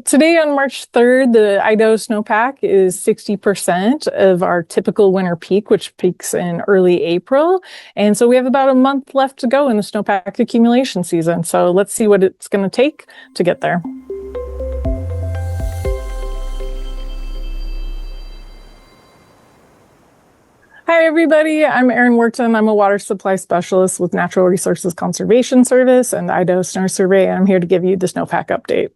Today on March 3rd, the Idaho snowpack is 60% of our typical winter peak, which peaks in early April. And so we have about a month left to go in the snowpack accumulation season. So let's see what it's going to take to get there. Hi, everybody. I'm Erin Wharton. I'm a water supply specialist with Natural Resources Conservation Service and the Idaho Snow Survey. I'm here to give you the snowpack update.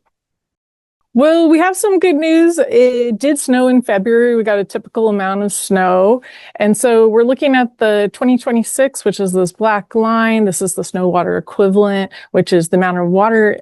Well, we have some good news. It did snow in February. We got a typical amount of snow. And so we're looking at the 2026, which is this black line. This is the snow water equivalent, which is the amount of water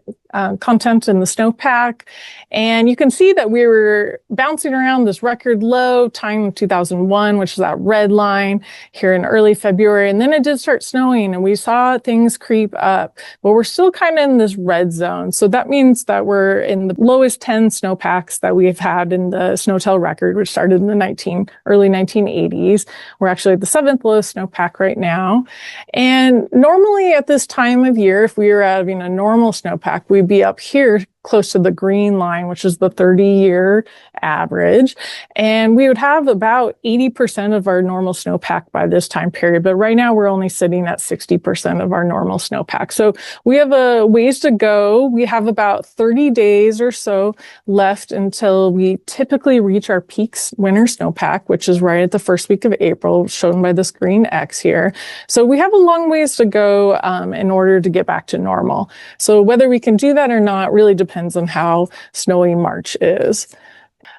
content in the snowpack. And you can see that we were bouncing around this record low time in 2001, which is that red line here in early February. And then it did start snowing and we saw things creep up, but we're still kind of in this red zone. So that means that we're in the lowest 10 snowpacks that we've had in the SNOTEL record, which started in the early 1980s. We're actually at the 7th lowest snowpack right now. And normally at this time of year, if we were having a normal snowpack, we'd be up here close to the green line, which is the 30-year average. And we would have about 80% of our normal snowpack by this time period. But right now we're only sitting at 60% of our normal snowpack. So we have a ways to go. We have about 30 days or so left until we typically reach our peak winter snowpack, which is right at the first week of April, shown by this green X here. So we have a long ways to go in order to get back to normal. So whether we can do that or not really depends on how snowy March is.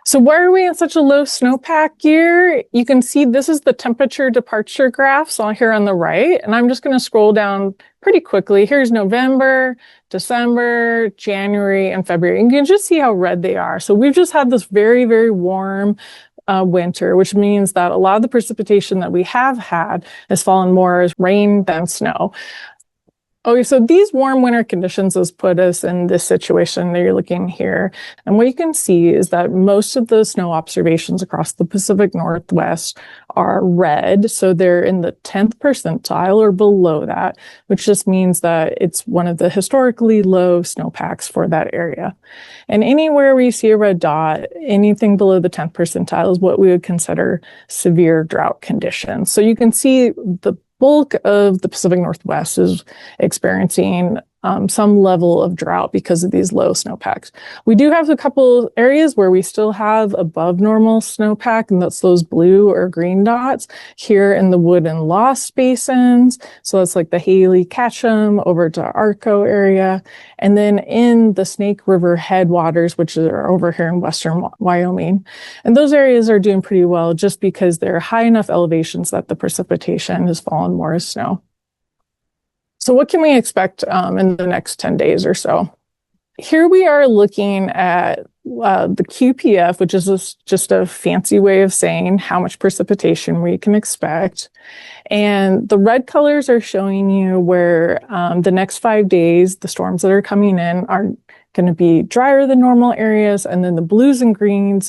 So why are we in such a low snowpack year? You can see this is the temperature departure graphs on here on the right. And I'm just going to scroll down pretty quickly. Here's November, December, January, and February. And you can just see how red they are. So we've just had this very, very warm winter, which means that a lot of the precipitation that we have had has fallen more as rain than snow. Okay, so these warm winter conditions has put us in this situation that you're looking here. And what you can see is that most of the snow observations across the Pacific Northwest are red. So they're in the 10th percentile or below that, which just means that it's one of the historically low snowpacks for that area. And anywhere where you see a red dot, anything below the 10th percentile is what we would consider severe drought conditions. So you can see the bulk of the Pacific Northwest is experiencing some level of drought because of these low snowpacks. We do have a couple areas where we still have above normal snowpack, and that's those blue or green dots here in the Wood and Lost basins. So that's like the Haley, Ketchum over to Arco area. And then in the Snake River headwaters, which are over here in western Wyoming. And those areas are doing pretty well just because they're high enough elevations that the precipitation has fallen more as snow. So what can we expect in the next 10 days or so? Here we are looking at the QPF, which is just a fancy way of saying how much precipitation we can expect. And the red colors are showing you where the next 5 days, the storms that are coming in are going to be drier than normal areas. And then the blue and green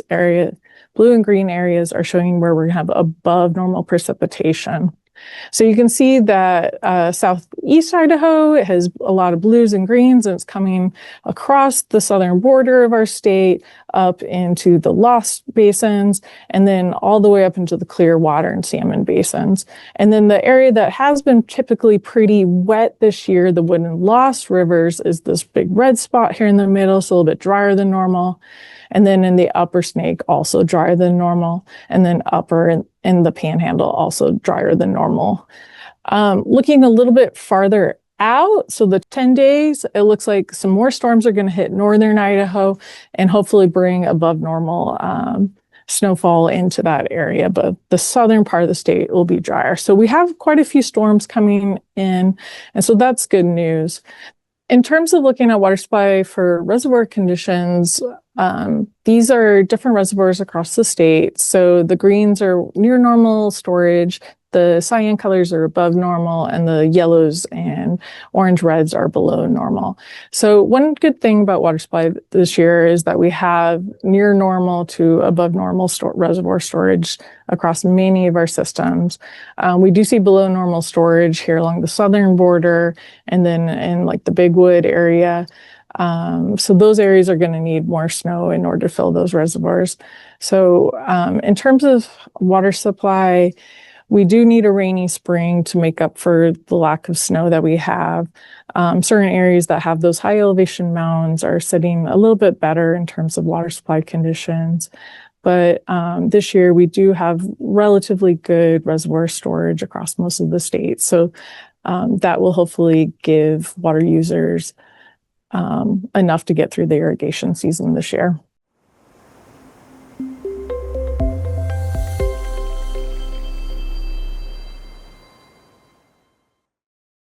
areas are showing where we're going to have above normal precipitation. So you can see that southeast Idaho has a lot of blues and greens, and it's coming across the southern border of our state up into the Lost basins, and then all the way up into the Clearwater and Salmon basins. And then the area that has been typically pretty wet this year, the Wood and Lost rivers, is this big red spot here in the middle, so a little bit drier than normal. And then in the upper Snake, also drier than normal. And then upper in the Panhandle, also drier than normal. Looking a little bit farther out, so the 10 days, it looks like some more storms are going to hit northern Idaho and hopefully bring above normal snowfall into that area. But the southern part of the state will be drier. So we have quite a few storms coming in. And so that's good news. In terms of looking at water supply for reservoir conditions, these are different reservoirs across the state. So the greens are near normal storage, the cyan colors are above normal, and the yellows and orange reds are below normal. So one good thing about water supply this year is that we have near normal to above normal reservoir storage across many of our systems. We do see below normal storage here along the southern border, and then in like the Big Wood area. So those areas are going to need more snow in order to fill those reservoirs. So in terms of water supply, we do need a rainy spring to make up for the lack of snow that we have. Certain areas that have those high elevation mounds are sitting a little bit better in terms of water supply conditions. But this year we do have relatively good reservoir storage across most of the state. So that will hopefully give water users enough to get through the irrigation season this year.